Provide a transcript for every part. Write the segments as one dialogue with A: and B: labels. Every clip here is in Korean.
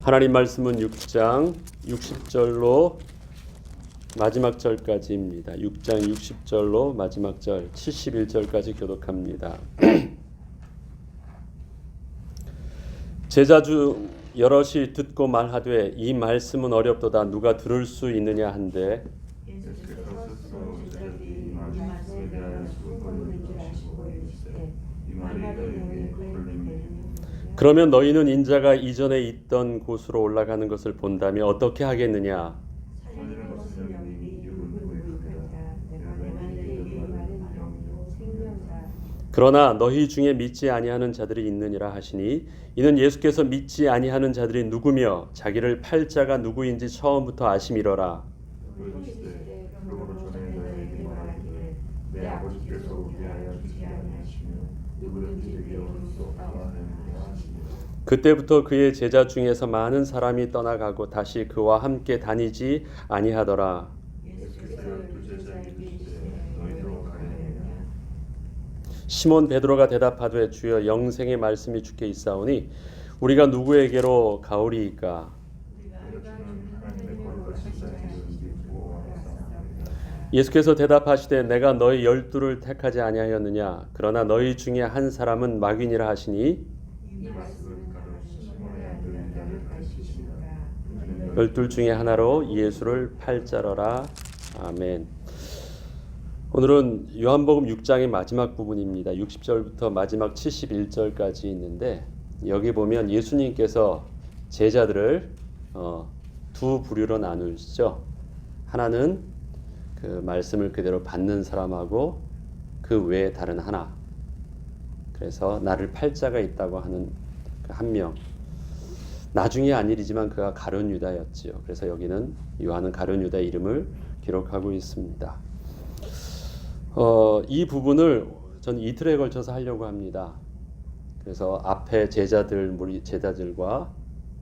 A: 하나님 말씀은 6장 60절로 마지막 절까지입니다. 6장 60절로 마지막 절 71절까지 교독합니다. 제자 중 여럿이 듣고 말하되 이 말씀은 어렵도다 누가 들을 수 있느냐 한데 그러면 너희는 인자가 이전에 있던 곳으로 올라가는 것을 본다면 어떻게 하겠느냐? 그러나 너희 중에 믿지 아니하는 자들이 있느니라 하시니 이는 예수께서 믿지 아니하는 자들이 누구며 자기를 팔 자가 누구인지 처음부터 아심이러라. 내 아버지께서 우리하여 주지 아니하시며 누구든지 내게 오를 수 없다고 하느니라. 그때부터 그의 제자 중에서 많은 사람이 떠나가고 다시 그와 함께 다니지 아니하더라. 시몬 베드로가 대답하되 주여 영생의 말씀이 주께 있사오니 우리가 누구에게로 가오리이까? 예수께서 대답하시되 내가 너희 12를 택하지 아니하였느냐? 그러나 너희 중에 한 사람은 마귀니라 하시니 12 중에 하나로 예수를 팔자러라. 아멘. 오늘은 요한복음 6장의 마지막 부분입니다. 60절부터 마지막 71절까지 있는데 여기 보면 예수님께서 제자들을 두 부류로 나누시죠. 하나는 그 말씀을 그대로 받는 사람하고 그 외에 다른 하나. 그래서 나를 팔 자가 있다고 하는 그 한 명. 나중에 한 일이지만 그가 가룟 유다였지요. 그래서 여기는 요한은 가룟 유다의 이름을 기록하고 있습니다. 이 부분을 전 이틀에 걸쳐서 하려고 합니다. 그래서 앞에 제자들과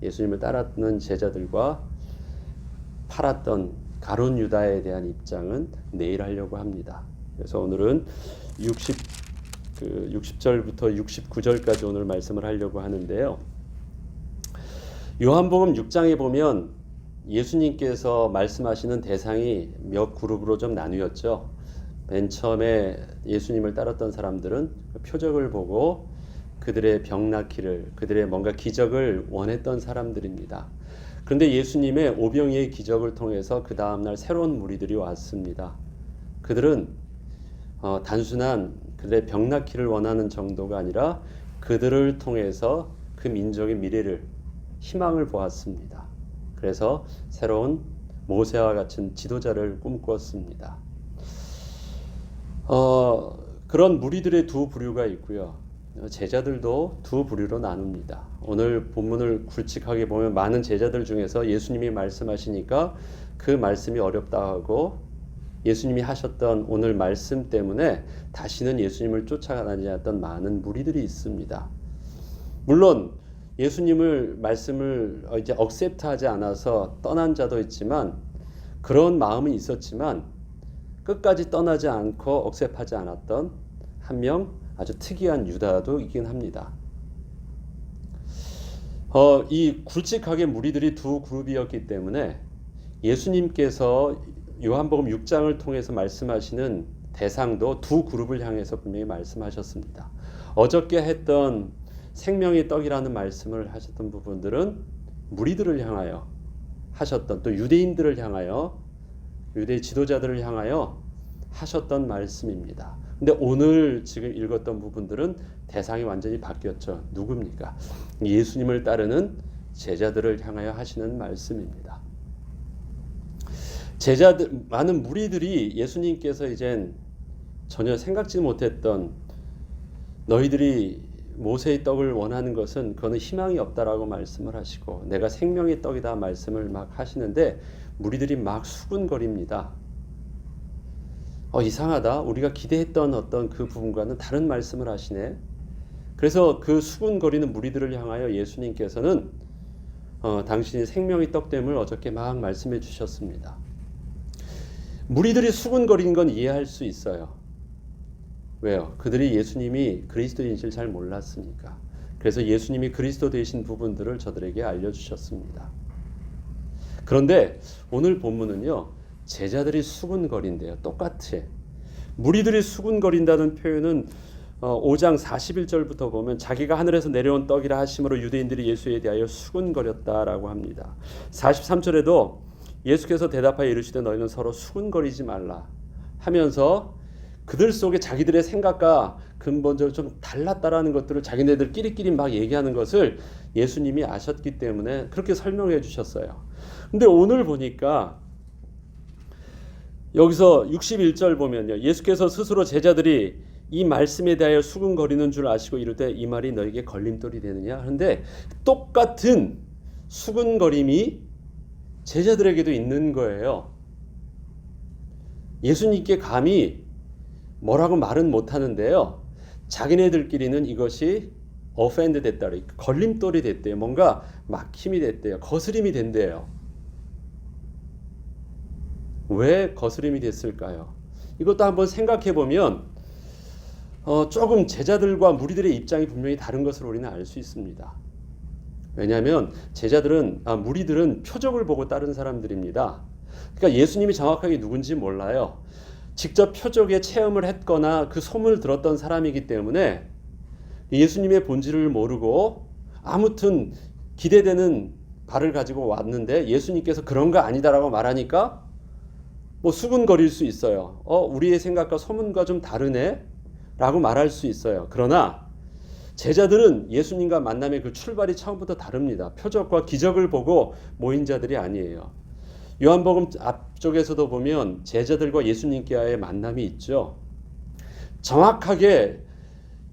A: 예수님을 따랐는 제자들과 팔았던 가룟 유다에 대한 입장은 내일 하려고 합니다. 그래서 오늘은 60절부터 69절까지 오늘 말씀을 하려고 하는데요. 요한복음 6장에 보면 예수님께서 말씀하시는 대상이 몇 그룹으로 좀 나뉘었죠. 맨 처음에 예수님을 따랐던 사람들은 표적을 보고 그들의 병 낫기를, 그들의 뭔가 기적을 원했던 사람들입니다. 그런데 예수님의 오병이의 기적을 통해서 그 다음날 새로운 무리들이 왔습니다. 그들은 단순한 그들의 병 낫기를 원하는 정도가 아니라 그들을 통해서 그 민족의 미래를 희망을 보았습니다. 그래서 새로운 모세와 같은 지도자를 꿈꾸었습니다. 그런 무리들의 두 부류가 있고요. 제자들도 두 부류로 나눕니다. 오늘 본문을 굵직하게 보면 많은 제자들 중에서 예수님이 말씀하시니까 그 말씀이 어렵다 하고 예수님이 하셨던 오늘 말씀 때문에 다시는 예수님을 쫓아가지 않았던 많은 무리들이 있습니다. 물론 예수님을 말씀을 이제 억셉트하지 않아서 떠난 자도 있지만 그런 마음은 있었지만 끝까지 떠나지 않고 억셉하지 않았던 한 명 아주 특이한 유다도 있긴 합니다. 이 굵직하게 무리들이 두 그룹이었기 때문에 예수님께서 요한복음 6장을 통해서 말씀하시는 대상도 두 그룹을 향해서 분명히 말씀하셨습니다. 어저께 했던 생명의 떡이라는 말씀을 하셨던 부분들은 무리들을 향하여 하셨던, 또 유대인들을 향하여, 유대 지도자들을 향하여 하셨던 말씀입니다. 근데 오늘 지금 읽었던 부분들은 대상이 완전히 바뀌었죠. 누굽니까? 예수님을 따르는 제자들을 향하여 하시는 말씀입니다. 제자들, 많은 무리들이 예수님께서 이젠 전혀 생각지 못했던 너희들이 모세의 떡을 원하는 것은 그거는 희망이 없다라고 말씀을 하시고 내가 생명의 떡이다 말씀을 막 하시는데 무리들이 막 수군거립니다. 이상하다. 우리가 기대했던 어떤 그 부분과는 다른 말씀을 하시네. 그래서 그 수군거리는 무리들을 향하여 예수님께서는 당신이 생명의 떡됨을 어저께 막 말씀해 주셨습니다. 무리들이 수군거리는 건 이해할 수 있어요. 왜요? 그들이 예수님이 그리스도인지를 잘 몰랐으니까. 그래서 예수님이 그리스도 되신 부분들을 저들에게 알려주셨습니다. 그런데 오늘 본문은요, 제자들이 수군거린대요. 똑같이. 무리들이 수군거린다는 표현은 5장 41절부터 보면 자기가 하늘에서 내려온 떡이라 하심으로 유대인들이 예수에 대하여 수군거렸다라고 합니다. 43절에도 예수께서 대답하여 이르시되 너희는 서로 수군거리지 말라 하면서 그들 속에 자기들의 생각과 근본적으로 좀 달랐다라는 것들을 자기네들끼리 막 얘기하는 것을 예수님이 아셨기 때문에 그렇게 설명해 주셨어요. 근데 오늘 보니까 여기서 61절 보면요, 예수께서 스스로 제자들이 이 말씀에 대하여 수군거리는 줄 아시고 이르되 이 말이 너에게 걸림돌이 되느냐 하는데 똑같은 수군거림이 제자들에게도 있는 거예요. 예수님께 감히 뭐라고 말은 못하는데요, 자기네들끼리는 이것이 offend 됐다, 걸림돌이 됐대요. 뭔가 막힘이 됐대요. 거스림이 된대요. 왜 거스림이 됐을까요? 이것도 한번 생각해 보면 조금 제자들과 무리들의 입장이 분명히 다른 것을 우리는 알 수 있습니다. 왜냐하면 무리들은 표적을 보고 따른 사람들입니다. 그러니까 예수님이 정확하게 누군지 몰라요. 직접 표적에 체험을 했거나 그 소문을 들었던 사람이기 때문에 예수님의 본질을 모르고 아무튼 기대되는 바를 가지고 왔는데 예수님께서 그런 거 아니다라고 말하니까 뭐 수군거릴 수 있어요. 우리의 생각과 소문과 좀 다르네 라고 말할 수 있어요. 그러나 제자들은 예수님과 만남의 그 출발이 처음부터 다릅니다. 표적과 기적을 보고 모인 자들이 아니에요. 요한복음 앞쪽에서도 보면 제자들과 예수님과의 만남이 있죠. 정확하게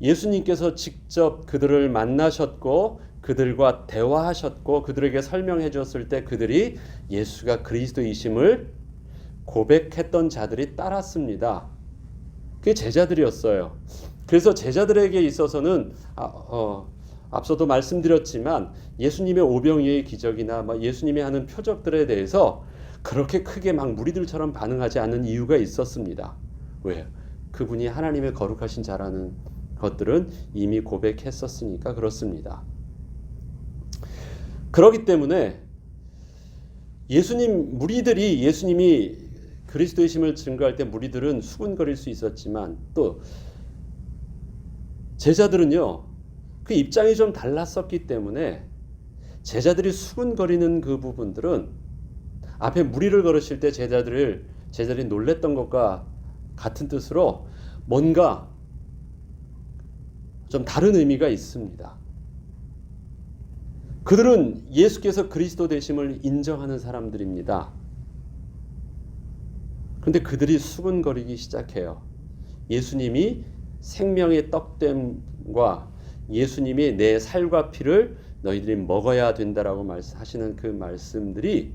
A: 예수님께서 직접 그들을 만나셨고 그들과 대화하셨고 그들에게 설명해 주었을 때 그들이 예수가 그리스도이심을 고백했던 자들이 따랐습니다. 그게 제자들이었어요. 그래서 제자들에게 있어서는 앞서도 말씀드렸지만 예수님의 오병이의 기적이나 예수님이 하는 표적들에 대해서 그렇게 크게 막 무리들처럼 반응하지 않는 이유가 있었습니다. 왜요? 그분이 하나님의 거룩하신 자라는 것들은 이미 고백했었으니까 그렇습니다. 그렇기 때문에 무리들이 예수님이 그리스도이심을 증거할 때 무리들은 수군거릴 수 있었지만 또 제자들은요, 그 입장이 좀 달랐었기 때문에 제자들이 수군거리는 그 부분들은 앞에 무리를 걸으실 때 제자들이 놀랬던 것과 같은 뜻으로 뭔가 좀 다른 의미가 있습니다. 그들은 예수께서 그리스도 되심을 인정하는 사람들입니다. 그런데 그들이 수군거리기 시작해요. 예수님이 생명의 떡됨과 예수님이 내 살과 피를 너희들이 먹어야 된다라고 말씀하시는 그 말씀들이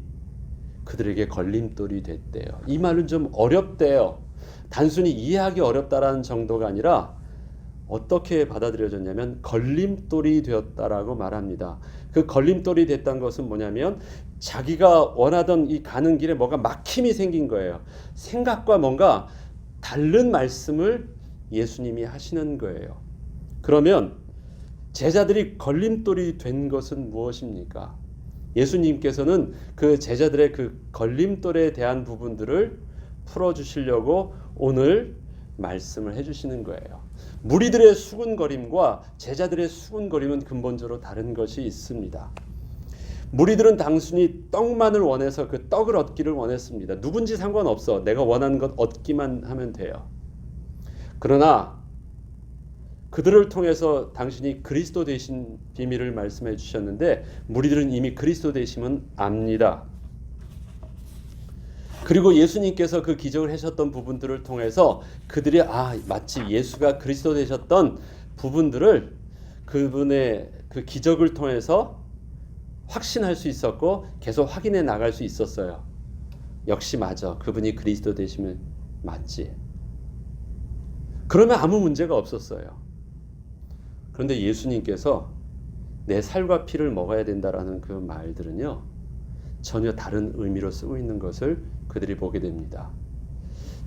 A: 그들에게 걸림돌이 됐대요. 이 말은 좀 어렵대요. 단순히 이해하기 어렵다라는 정도가 아니라 어떻게 받아들여졌냐면 걸림돌이 되었다라고 말합니다. 그 걸림돌이 됐다는 것은 뭐냐면 자기가 원하던 이 가는 길에 뭐가 막힘이 생긴 거예요. 생각과 뭔가 다른 말씀을 예수님이 하시는 거예요. 그러면 제자들이 걸림돌이 된 것은 무엇입니까? 예수님께서는 그 제자들의 그 걸림돌에 대한 부분들을 풀어주시려고 오늘 말씀을 해주시는 거예요. 무리들의 수군거림과 제자들의 수군거림은 근본적으로 다른 것이 있습니다. 무리들은 단순히 떡만을 원해서 그 떡을 얻기를 원했습니다. 누군지 상관없어. 내가 원하는 것 얻기만 하면 돼요. 그러나 그들을 통해서 당신이 그리스도 되신 비밀을 말씀해 주셨는데 무리들은 이미 그리스도 되심은 압니다. 그리고 예수님께서 그 기적을 하셨던 부분들을 통해서 그들이 마치 예수가 그리스도 되셨던 부분들을 그분의 그 기적을 통해서 확신할 수 있었고 계속 확인해 나갈 수 있었어요. 역시 맞아. 그분이 그리스도 되시면 맞지. 그러면 아무 문제가 없었어요. 그런데 예수님께서 내 살과 피를 먹어야 된다라는 그 말들은요, 전혀 다른 의미로 쓰고 있는 것을 그들이 보게 됩니다.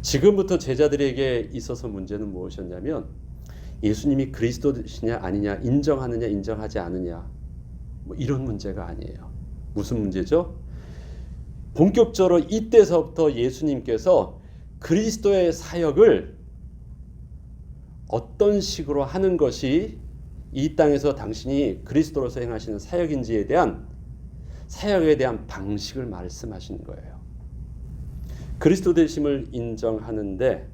A: 지금부터 제자들에게 있어서 문제는 무엇이었냐면 예수님이 그리스도시냐 아니냐, 인정하느냐 인정하지 않느냐, 뭐 이런 문제가 아니에요. 무슨 문제죠? 본격적으로 이때서부터 예수님께서 그리스도의 사역을 어떤 식으로 하는 것이 이 땅에서 당신이 그리스도로서 행하시는 사역인지에 대한 사역에 대한 방식을 말씀하시는 거예요. 그리스도 되심을 인정하는데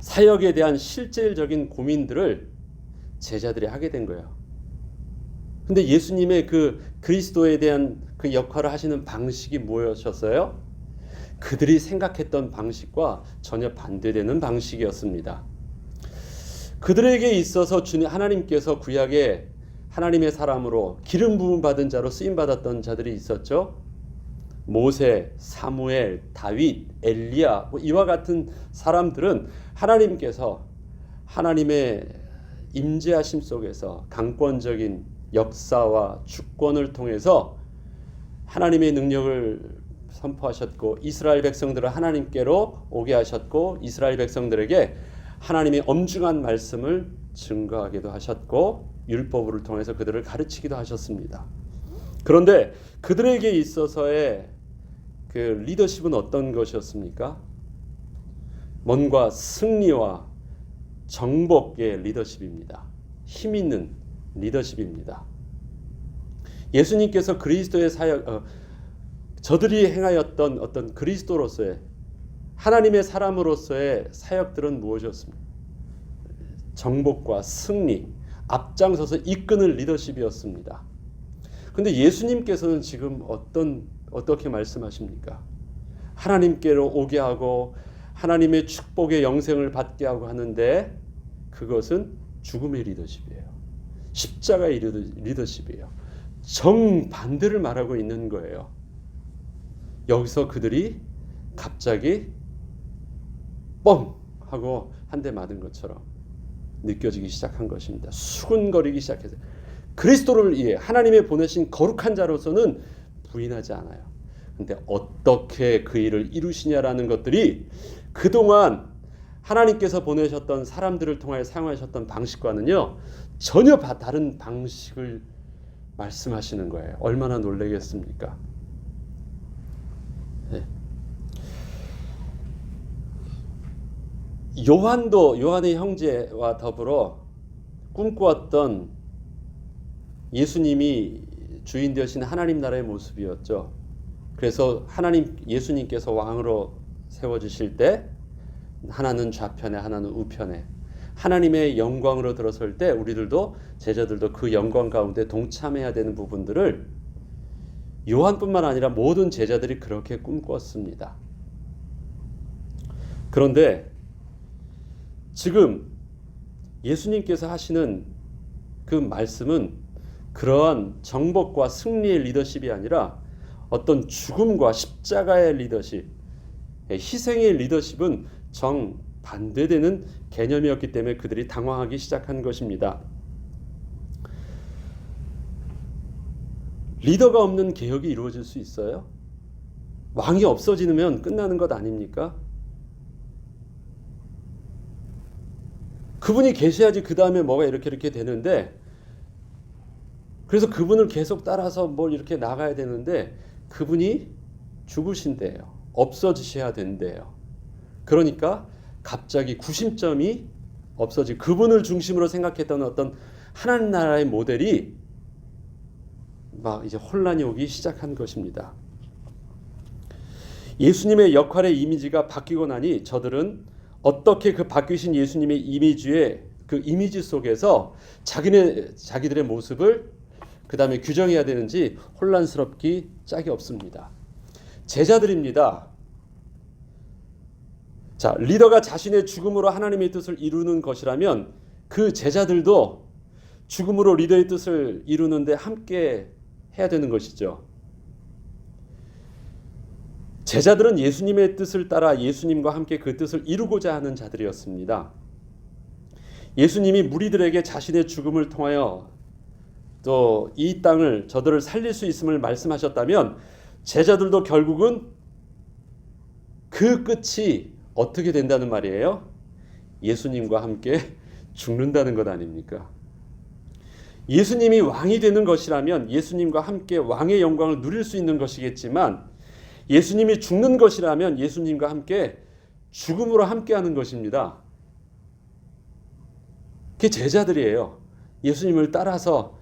A: 사역에 대한 실질적인 고민들을 제자들이 하게 된 거예요. 근데 예수님의 그 그리스도에 대한 그 역할을 하시는 방식이 무엇이었어요? 그들이 생각했던 방식과 전혀 반대되는 방식이었습니다. 그들에게 있어서 주님 하나님께서 구약에 하나님의 사람으로 기름 부음 받은 자로 쓰임 받았던 자들이 있었죠. 모세, 사무엘, 다윗, 엘리야, 뭐 이와 같은 사람들은 하나님께서 하나님의 임재하심 속에서 강권적인 역사와 주권을 통해서 하나님의 능력을 선포하셨고 이스라엘 백성들을 하나님께로 오게 하셨고 이스라엘 백성들에게 하나님의 엄중한 말씀을 증거하기도 하셨고 율법을 통해서 그들을 가르치기도 하셨습니다. 그런데 그들에게 있어서의 그 리더십은 어떤 것이었습니까? 뭔가 승리와 정복의 리더십입니다. 힘 있는 리더십입니다. 예수님께서 그리스도의 사역, 저들이 행하였던 어떤 그리스도로서의 하나님의 사람으로서의 사역들은 무엇이었습니까? 정복과 승리, 앞장서서 이끄는 리더십이었습니다. 그런데 예수님께서는 지금 어떻게 말씀하십니까? 하나님께로 오게 하고 하나님의 축복의 영생을 받게 하고 하는데 그것은 죽음의 리더십이에요. 십자가의 리더십이에요. 정반대를 말하고 있는 거예요. 여기서 그들이 갑자기 뻥 하고 한 대 맞은 것처럼 느껴지기 시작한 것입니다. 수군거리기 시작해서 그리스도를 위해 하나님의 보내신 거룩한 자로서는 부인하지 않아요. 근데 어떻게 그 일을 이루시냐라는 것들이 그동안 하나님께서 보내셨던 사람들을 통하여 사용하셨던 방식과는요 전혀 다른 방식을 말씀하시는 거예요. 얼마나 놀라겠습니까? 네. 요한의 형제와 더불어 꿈꾸었던 예수님이 주인 되신 하나님 나라의 모습이었죠. 그래서 예수님께서 왕으로 세워주실 때 하나는 좌편에 하나는 우편에 하나님의 영광으로 들어설 때 우리들도 제자들도 그 영광 가운데 동참해야 되는 부분들을 요한뿐만 아니라 모든 제자들이 그렇게 꿈꿨습니다. 그런데 지금 예수님께서 하시는 그 말씀은 그러한 정복과 승리의 리더십이 아니라 어떤 죽음과 십자가의 리더십, 희생의 리더십은 정반대되는 개념이었기 때문에 그들이 당황하기 시작한 것입니다. 리더가 없는 개혁이 이루어질 수 있어요? 왕이 없어지면 끝나는 것 아닙니까? 그분이 계셔야지 그 다음에 뭐가 이렇게 되는데 그래서 그분을 계속 따라서 뭘 이렇게 나가야 되는데 그분이 죽으신대요. 없어지셔야 된대요. 그러니까 갑자기 구심점이 없어지고 그분을 중심으로 생각했던 어떤 하나님 나라의 모델이 막 이제 혼란이 오기 시작한 것입니다. 예수님의 역할의 이미지가 바뀌고 나니 저들은 어떻게 그 바뀌신 예수님의 이미지의 그 이미지 속에서 자기들의 모습을 그 다음에 규정해야 되는지 혼란스럽기 짝이 없습니다. 제자들입니다. 자, 리더가 자신의 죽음으로 하나님의 뜻을 이루는 것이라면 그 제자들도 죽음으로 리더의 뜻을 이루는데 함께 해야 되는 것이죠. 제자들은 예수님의 뜻을 따라 예수님과 함께 그 뜻을 이루고자 하는 자들이었습니다. 예수님이 무리들에게 자신의 죽음을 통하여 또 이 땅을 저들을 살릴 수 있음을 말씀하셨다면 제자들도 결국은 그 끝이 어떻게 된다는 말이에요? 예수님과 함께 죽는다는 것 아닙니까? 예수님이 왕이 되는 것이라면 예수님과 함께 왕의 영광을 누릴 수 있는 것이겠지만, 예수님이 죽는 것이라면 예수님과 함께 죽음으로 함께하는 것입니다. 그게 제자들이에요. 예수님을 따라서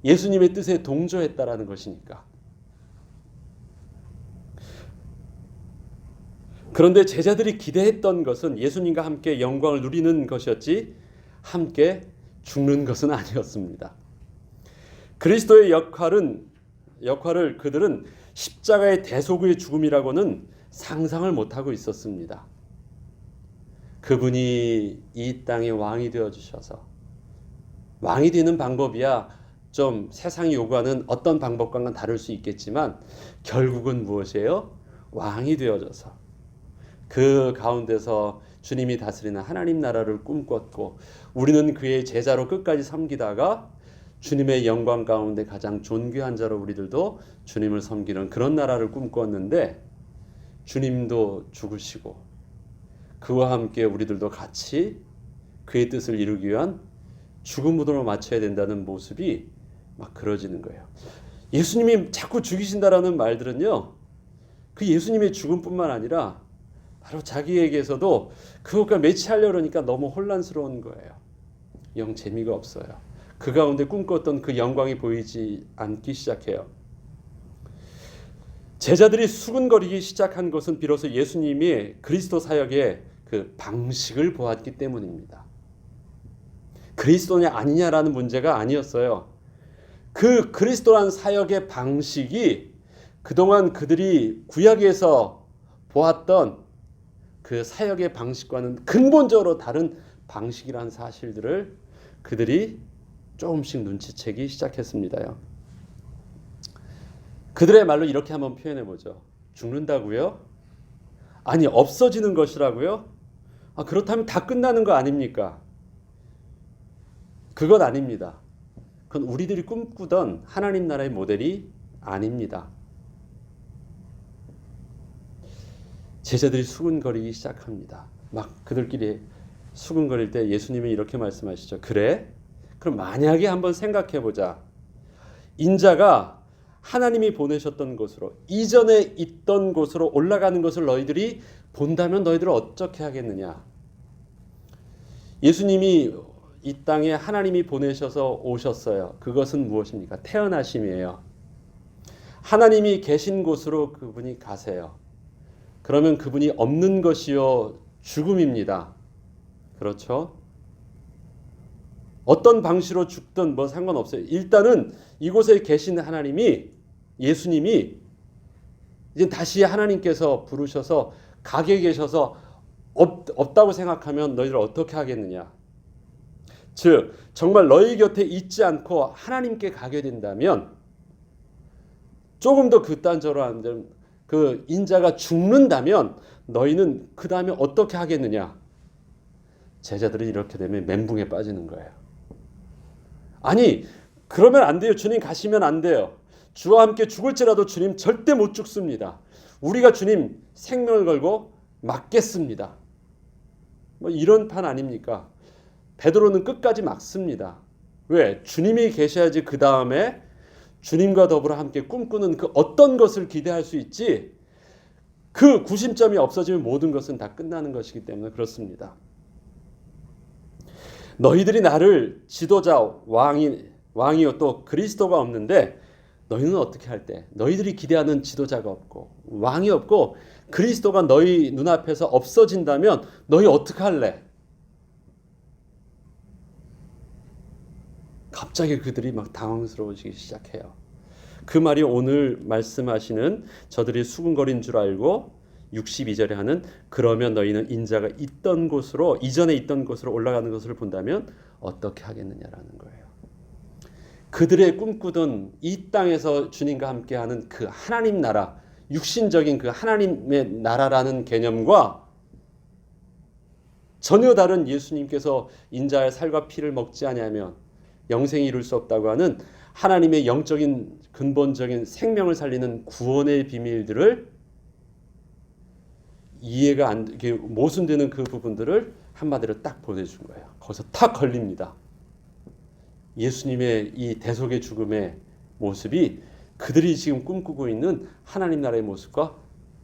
A: 예수님의 뜻에 동조했다라는 것이니까. 그런데 제자들이 기대했던 것은 예수님과 함께 영광을 누리는 것이었지 함께 죽는 것은 아니었습니다. 그리스도의 역할을 그들은 십자가의 대속의 죽음이라고는 상상을 못하고 있었습니다. 그분이 이 땅의 왕이 되어주셔서, 왕이 되는 방법이야 좀 세상이 요구하는 어떤 방법과는 다를 수 있겠지만 결국은 무엇이에요? 왕이 되어져서 그 가운데서 주님이 다스리는 하나님 나라를 꿈꿨고, 우리는 그의 제자로 끝까지 섬기다가 주님의 영광 가운데 가장 존귀한 자로 우리들도 주님을 섬기는 그런 나라를 꿈꿨는데, 주님도 죽으시고 그와 함께 우리들도 같이 그의 뜻을 이루기 위한 죽음으로 맞춰야 된다는 모습이 막 그려지는 거예요. 예수님이 자꾸 죽이신다라는 말들은요, 그 예수님의 죽음뿐만 아니라 바로 자기에게서도 그것과 매치하려고 그러니까 너무 혼란스러운 거예요. 영 재미가 없어요. 그 가운데 꿈꿨던 그 영광이 보이지 않기 시작해요. 제자들이 수군거리기 시작한 것은 비로소 예수님이 그리스도 사역의 그 방식을 보았기 때문입니다. 그리스도냐 아니냐라는 문제가 아니었어요. 그 그리스도란 사역의 방식이 그동안 그들이 구약에서 보았던 그 사역의 방식과는 근본적으로 다른 방식이라는 사실들을 그들이 조금씩 눈치채기 시작했습니다요. 그들의 말로 이렇게 한번 표현해 보죠. 죽는다고요? 아니, 없어지는 것이라고요? 그렇다면 다 끝나는 거 아닙니까? 그건 아닙니다. 그건 우리들이 꿈꾸던 하나님 나라의 모델이 아닙니다. 제자들이 수군거리기 시작합니다. 막 그들끼리 수군거릴 때 예수님이 이렇게 말씀하시죠. 그래? 그럼 만약에 한번 생각해 보자. 인자가 하나님이 보내셨던 곳으로, 이전에 있던 곳으로 올라가는 것을 너희들이 본다면 너희들은 어떻게 하겠느냐? 예수님이 이 땅에 하나님이 보내셔서 오셨어요. 그것은 무엇입니까? 태어나심이에요. 하나님이 계신 곳으로 그분이 가세요. 그러면 그분이 없는 것이요 죽음입니다. 그렇죠? 어떤 방식으로 죽든 뭐 상관없어요. 일단은 이곳에 계신 하나님이, 예수님이 이제 다시 하나님께서 부르셔서 가게 계셔서 없다고 생각하면 너희들 어떻게 하겠느냐? 즉 정말 너희 곁에 있지 않고 하나님께 가게 된다면, 조금 더 극단적으로 하면 그 인자가 죽는다면 너희는 그 다음에 어떻게 하겠느냐? 제자들이 이렇게 되면 멘붕에 빠지는 거예요. 아니, 그러면 안 돼요. 주님 가시면 안 돼요. 주와 함께 죽을지라도 주님 절대 못 죽습니다. 우리가 주님 생명을 걸고 막겠습니다. 뭐 이런 판 아닙니까? 베드로는 끝까지 막습니다. 왜? 주님이 계셔야지 그 다음에 주님과 더불어 함께 꿈꾸는 그 어떤 것을 기대할 수 있지, 그 구심점이 없어지면 모든 것은 다 끝나는 것이기 때문에 그렇습니다. 너희들이 나를 지도자, 왕이요 또 그리스도가 없는데 너희는 어떻게 할 때? 너희들이 기대하는 지도자가 없고 왕이 없고 그리스도가 너희 눈앞에서 없어진다면 너희 어떻게 할래? 갑자기 그들이 막 당황스러워지기 시작해요. 그 말이 오늘 말씀하시는 저들이 수군거린 줄 알고 62절에 하는 그러면 너희는 인자가 있던 곳으로, 이전에 있던 곳으로 올라가는 것을 본다면 어떻게 하겠느냐라는 거예요. 그들의 꿈꾸던 이 땅에서 주님과 함께하는 그 하나님 나라, 육신적인 그 하나님의 나라라는 개념과 전혀 다른 예수님께서 인자의 살과 피를 먹지 아니하면 영생이 이룰 수 없다고 하는 하나님의 영적인 근본적인 생명을 살리는 구원의 비밀들을 이해가 안, 모순되는 그 부분들을 한마디로 딱 보내준 거예요. 거기서 탁 걸립니다. 예수님의 이 대속의 죽음의 모습이 그들이 지금 꿈꾸고 있는 하나님 나라의 모습과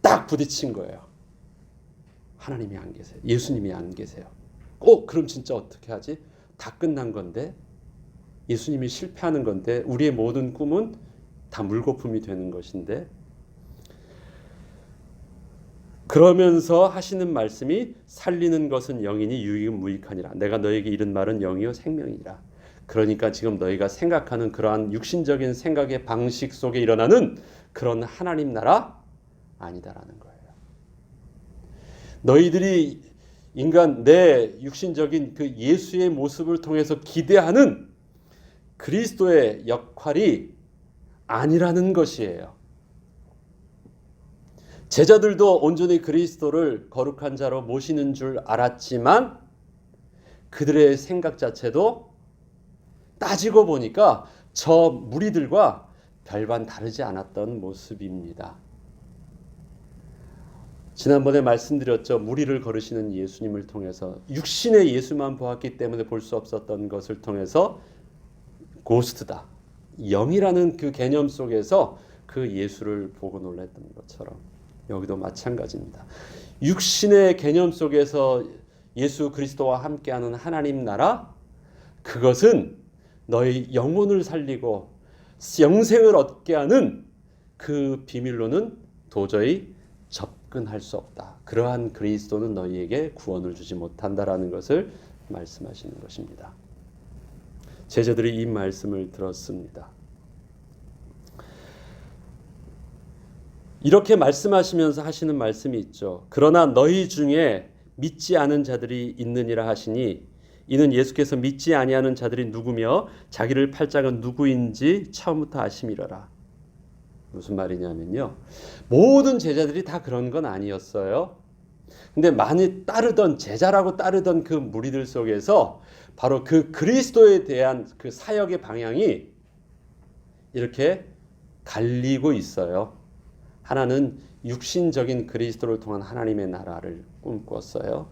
A: 딱 부딪힌 거예요. 하나님이 안 계세요. 예수님이 안 계세요. 그럼 진짜 어떻게 하지? 다 끝난 건데, 예수님이 실패하는 건데, 우리의 모든 꿈은 다 물거품이 되는 것인데, 그러면서 하시는 말씀이 살리는 것은 영이니 유익은 무익하니라. 내가 너에게 이른 말은 영이요 생명이라. 그러니까 지금 너희가 생각하는 그러한 육신적인 생각의 방식 속에 일어나는 그런 하나님 나라 아니다라는 거예요. 너희들이 인간 내 육신적인 그 예수의 모습을 통해서 기대하는 그리스도의 역할이 아니라는 것이에요. 제자들도 온전히 그리스도를 거룩한 자로 모시는 줄 알았지만 그들의 생각 자체도 따지고 보니까 저 무리들과 별반 다르지 않았던 모습입니다. 지난번에 말씀드렸죠. 무리를 거르시는 예수님을 통해서 육신의 예수만 보았기 때문에 볼 수 없었던 것을 통해서 고스트다, 영이라는 그 개념 속에서 그 예수를 보고 놀랐던 것처럼 여기도 마찬가지입니다. 육신의 개념 속에서 예수 그리스도와 함께하는 하나님 나라, 그것은 너희 영혼을 살리고 영생을 얻게 하는 그 비밀로는 도저히 접근할 수 없다. 그러한 그리스도는 너희에게 구원을 주지 못한다라는 것을 말씀하시는 것입니다. 제자들이 이 말씀을 들었습니다. 이렇게 말씀하시면서 하시는 말씀이 있죠. 그러나 너희 중에 믿지 않은 자들이 있느니라 하시니 이는 예수께서 믿지 아니하는 자들이 누구며 자기를 팔 자가 누구인지 처음부터 아심이러라. 무슨 말이냐면요, 모든 제자들이 다 그런 건 아니었어요. 근데 많이 따르던, 제자라고 따르던 그 무리들 속에서 바로 그 그리스도에 대한 그 사역의 방향이 이렇게 갈리고 있어요. 하나는 육신적인 그리스도를 통한 하나님의 나라를 꿈꿨어요.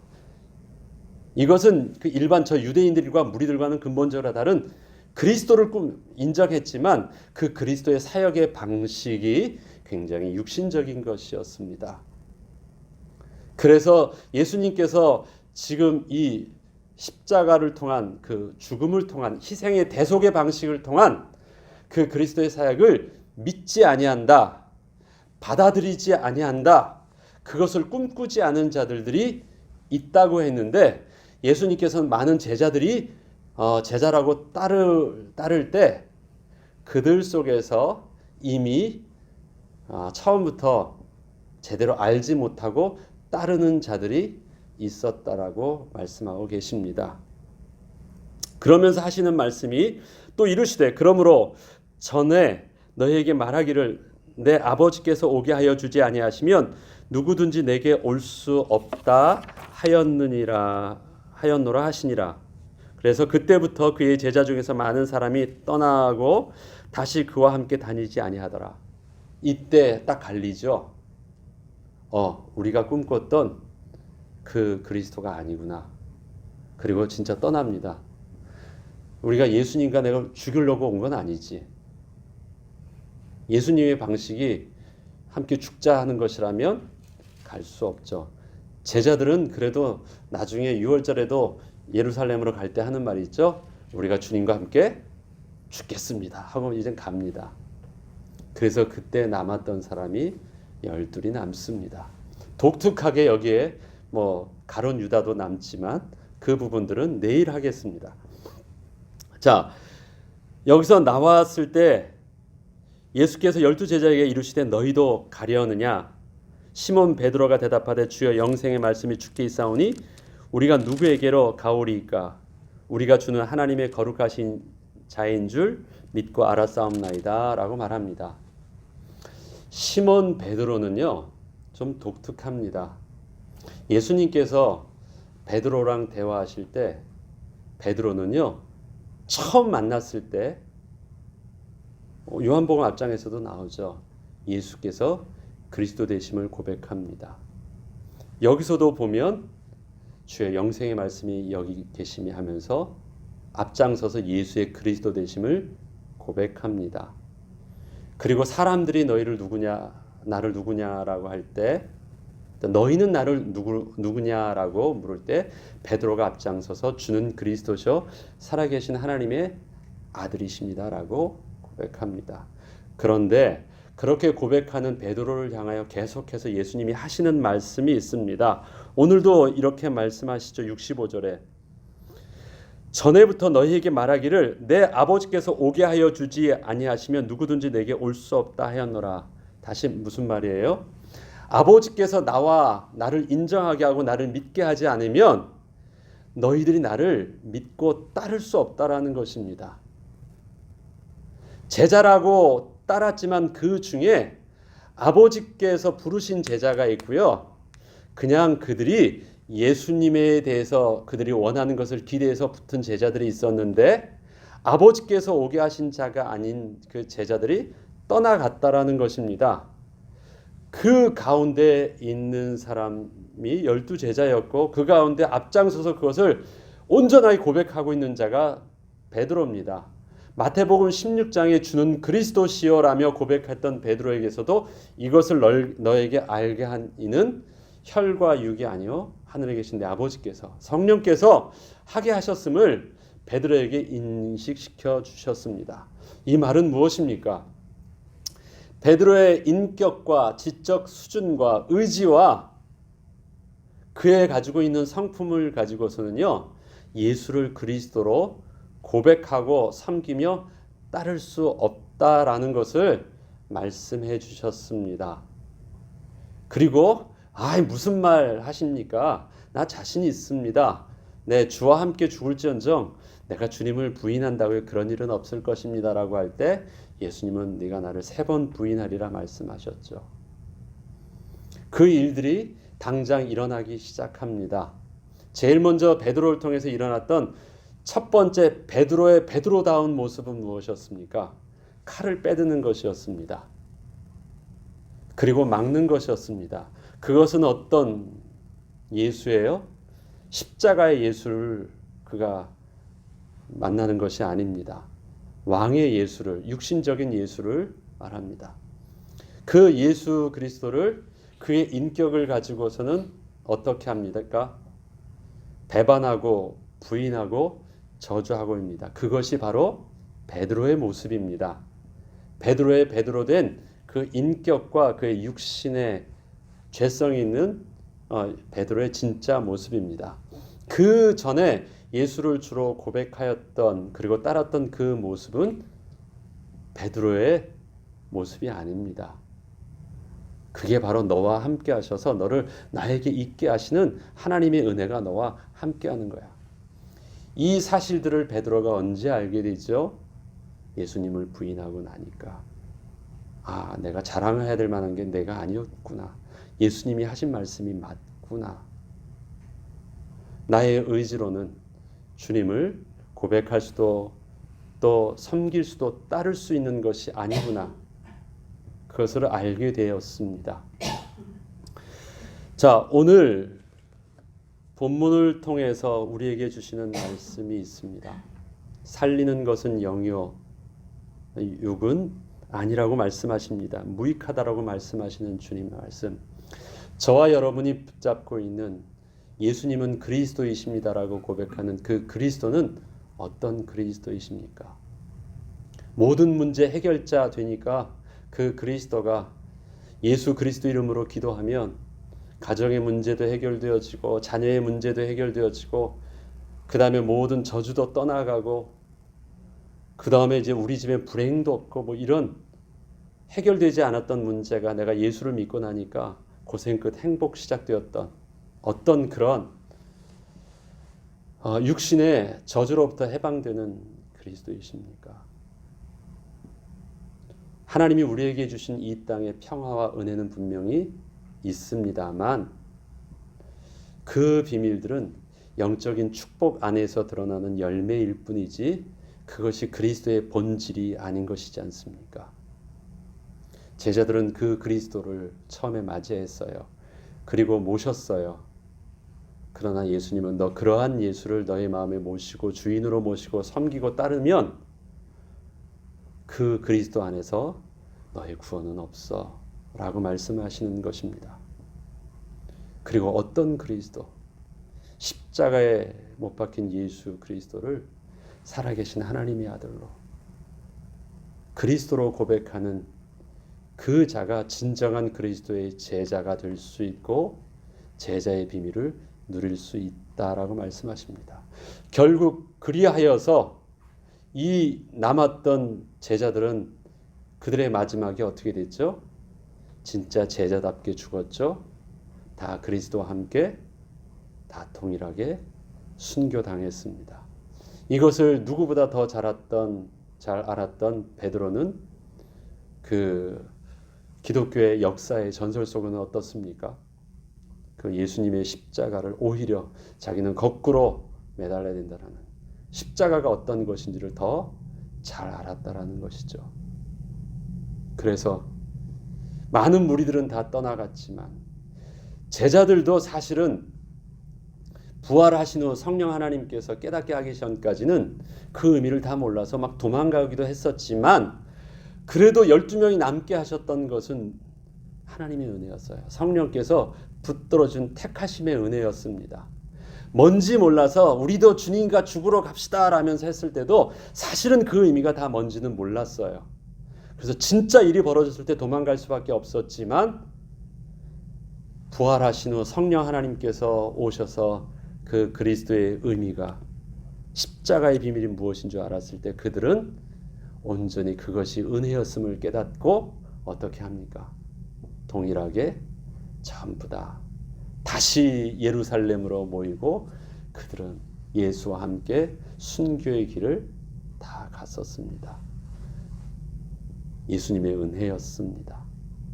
A: 이것은 그 일반 저 유대인들과 무리들과는 근본적으로 다른 그리스도를 인정했지만 그 그리스도의 사역의 방식이 굉장히 육신적인 것이었습니다. 그래서 예수님께서 지금 이 십자가를 통한 그 죽음을 통한 희생의 대속의 방식을 통한 그 그리스도의 사역을 믿지 아니한다, 받아들이지 아니한다, 그것을 꿈꾸지 않은 자들이 있다고 했는데, 예수님께서는 많은 제자들이 제자라고 따를 때 그들 속에서 이미 처음부터 제대로 알지 못하고 따르는 자들이 있었다라고 말씀하고 계십니다. 그러면서 하시는 말씀이 또 이르시되 그러므로 전에 너희에게 말하기를 내 아버지께서 오게 하여 주지 아니하시면 누구든지 내게 올 수 없다 하였노라 하시니라. 그래서 그때부터 그의 제자 중에서 많은 사람이 떠나고 다시 그와 함께 다니지 아니하더라. 이때 딱 갈리죠. 우리가 꿈꿨던 그 그리스도가 아니구나. 그리고 진짜 떠납니다. 우리가 예수님과 내가 죽이려고 온 건 아니지. 예수님의 방식이 함께 죽자 하는 것이라면 갈 수 없죠. 제자들은 그래도 나중에 6월절에도 예루살렘으로 갈 때 하는 말이 있죠. 우리가 주님과 함께 죽겠습니다 하고 이제 갑니다. 그래서 그때 남았던 사람이 12이 남습니다. 독특하게 여기에 가룟 유다도 남지만 그 부분들은 내일 하겠습니다. 자, 여기서 나왔을 때 예수께서 12제자에게 이르시되 너희도 가려느냐? 시몬 베드로가 대답하되 주여 영생의 말씀이 주께 있사오니 우리가 누구에게로 가오리이까? 우리가 주는 하나님의 거룩하신 자인 줄 믿고 알았사옵나이다 라고 말합니다. 시몬 베드로는요 좀 독특합니다. 예수님께서 베드로랑 대화하실 때 베드로는요 처음 만났을 때 요한복음 앞장에서도 나오죠. 예수께서 그리스도 되심을 고백합니다. 여기서도 보면 주의 영생의 말씀이 여기 계심이 하면서 앞장서서 예수의 그리스도 되심을 고백합니다. 그리고 사람들이 너희를 나를 누구냐라고 할 때, 너희는 나를 누구냐라고 물을 때 베드로가 앞장서서 주는 그리스도셔 살아계신 하나님의 아들이십니다라고 고백합니다. 그런데 그렇게 고백하는 베드로를 향하여 계속해서 예수님이 하시는 말씀이 있습니다. 오늘도 이렇게 말씀하시죠. 65절에 전에부터 너희에게 말하기를 내 아버지께서 오게 하여 주지 아니하시면 누구든지 내게 올 수 없다 하였노라. 다시 무슨 말이에요? 아버지께서 나를 인정하게 하고 나를 믿게 하지 않으면 너희들이 나를 믿고 따를 수 없다라는 것입니다. 제자라고 따랐지만 그 중에 아버지께서 부르신 제자가 있고요. 그냥 그들이 예수님에 대해서 그들이 원하는 것을 기대해서 붙은 제자들이 있었는데 아버지께서 오게 하신 자가 아닌 그 제자들이 떠나갔다라는 것입니다. 그 가운데 있는 사람이 12제자였고 그 가운데 앞장서서 그것을 온전하게 고백하고 있는 자가 베드로입니다. 마태복음 16장에 주는 그리스도시여라며 고백했던 베드로에게서도 이것을 너에게 알게 한 이는 혈과 육이 아니요 하늘에 계신 내 아버지께서 성령께서 하게 하셨음을 베드로에게 인식시켜 주셨습니다. 이 말은 무엇입니까? 베드로의 인격과 지적 수준과 의지와 그에 가지고 있는 성품을 가지고서는요 예수를 그리스도로 고백하고 섬기며 따를 수 없다라는 것을 말씀해 주셨습니다. 그리고 무슨 말 하십니까? 나 자신 있습니다. 네, 주와 함께 죽을지언정 내가 주님을 부인한다고 그런 일은 없을 것입니다 라고 할 때 예수님은 네가 나를 3번 부인하리라 말씀하셨죠. 그 일들이 당장 일어나기 시작합니다. 제일 먼저 베드로를 통해서 일어났던 첫 번째 베드로의 베드로다운 모습은 무엇이었습니까? 칼을 빼드는 것이었습니다. 그리고 막는 것이었습니다. 그것은 어떤 예수예요? 십자가의 예수를 그가 만나는 것이 아닙니다. 왕의 예수를, 육신적인 예수를 말합니다. 그 예수 그리스도를 그의 인격을 가지고서는 어떻게 합니까? 배반하고 부인하고 저주하고입니다. 그것이 바로 베드로의 모습입니다. 베드로의 베드로된 그 인격과 그의 육신의 죄성이 있는 베드로의 진짜 모습입니다. 그 전에 예수를 주로 고백하였던 그리고 따랐던 그 모습은 베드로의 모습이 아닙니다. 그게 바로 너와 함께 하셔서 너를 나에게 있게 하시는 하나님의 은혜가 너와 함께 하는 거야. 이 사실들을 베드로가 언제 알게 되죠? 예수님을 부인하고 나니까. 내가 자랑해야 될 만한 게 내가 아니었구나. 예수님이 하신 말씀이 맞구나. 나의 의지로는 주님을 고백할 수도 또 섬길 수도 따를 수 있는 것이 아니구나. 그것을 알게 되었습니다. 자, 오늘 본문을 통해서 우리에게 주시는 말씀이 있습니다. 살리는 것은 영이요 육은 아니라고 말씀하십니다. 무익하다라고 말씀하시는 주님의 말씀. 저와 여러분이 붙잡고 있는 예수님은 그리스도이십니다라고 고백하는 그 그리스도는 어떤 그리스도이십니까? 모든 문제 해결자 되니까 그 그리스도가 예수 그리스도 이름으로 기도하면 가정의 문제도 해결되어지고 자녀의 문제도 해결되어지고 그 다음에 모든 저주도 떠나가고 그 다음에 이제 우리 집에 불행도 없고 이런 해결되지 않았던 문제가 내가 예수를 믿고 나니까 고생 끝 행복 시작되었던 어떤 그런 육신의 저주로부터 해방되는 그리스도이십니까? 하나님이 우리에게 주신 이 땅의 평화와 은혜는 분명히 있습니다만 그 비밀들은 영적인 축복 안에서 드러나는 열매일 뿐이지 그것이 그리스도의 본질이 아닌 것이지 않습니까? 제자들은 그 그리스도를 처음에 맞이했어요. 그리고 모셨어요. 그러나 예수님은 너 그러한 예수를 너의 마음에 모시고 주인으로 모시고 섬기고 따르면 그 그리스도 안에서 너의 구원은 없어 라고 말씀하시는 것입니다. 그리고 어떤 그리스도, 십자가에 못 박힌 예수 그리스도를 살아계신 하나님의 아들로 그리스도로 고백하는 그 자가 진정한 그리스도의 제자가 될 수 있고 제자의 비밀을 누릴 수 있다라고 말씀하십니다. 결국 그리하여서 이 남았던 제자들은 그들의 마지막이 어떻게 됐죠? 진짜 제자답게 죽었죠. 다 그리스도와 함께 다 동일하게 순교당했습니다. 이것을 누구보다 더 잘 알았던 베드로는 그 기독교의 역사의 전설 속에는 어떻습니까? 그 예수님의 십자가를 오히려 자기는 거꾸로 매달려야 된다라는 십자가가 어떤 것인지를 더 잘 알았다라는 것이죠. 그래서 많은 무리들은 다 떠나갔지만 제자들도 사실은 부활하신 후 성령 하나님께서 깨닫게 하기 전까지는 그 의미를 다 몰라서 막 도망가기도 했었지만 그래도 12명이 남게 하셨던 것은 하나님의 은혜였어요. 성령께서 붙들어준 택하심의 은혜였습니다. 뭔지 몰라서 우리도 주님과 죽으러 갑시다 라면서 했을 때도 사실은 그 의미가 다 뭔지는 몰랐어요. 그래서 진짜 일이 벌어졌을 때 도망갈 수밖에 없었지만 부활하신 후 성령 하나님께서 오셔서 그 그리스도의 의미가 십자가의 비밀이 무엇인 줄 알았을 때 그들은 온전히 그것이 은혜였음을 깨닫고 어떻게 합니까? 동일하게 전부 다 다시 예루살렘으로 모이고 그들은 예수와 함께 순교의 길을 다 갔었습니다. 예수님의 은혜였습니다.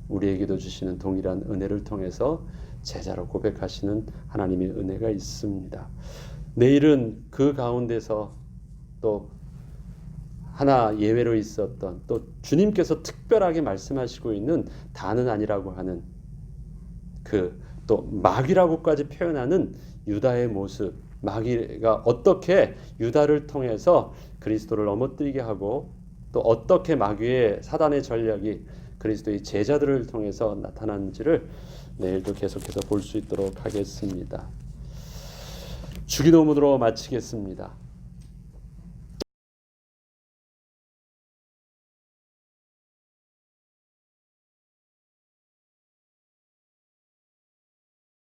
A: 우리에게도 주시는 동일한 은혜를 통해서 제자로 고백하시는 하나님의 은혜가 있습니다. 내일은 그 가운데서 또 하나 예외로 있었던 또 주님께서 특별하게 말씀하시고 있는 다는 아니라고 하는 그 또 마귀라고까지 표현하는 유다의 모습, 마귀가 어떻게 유다를 통해서 그리스도를 넘어뜨리게 하고 또 어떻게 마귀의 사단의 전략이 그리스도의 제자들을 통해서 나타나는지를 내일도 계속해서 볼 수 있도록 하겠습니다. 주기도문으로 마치겠습니다.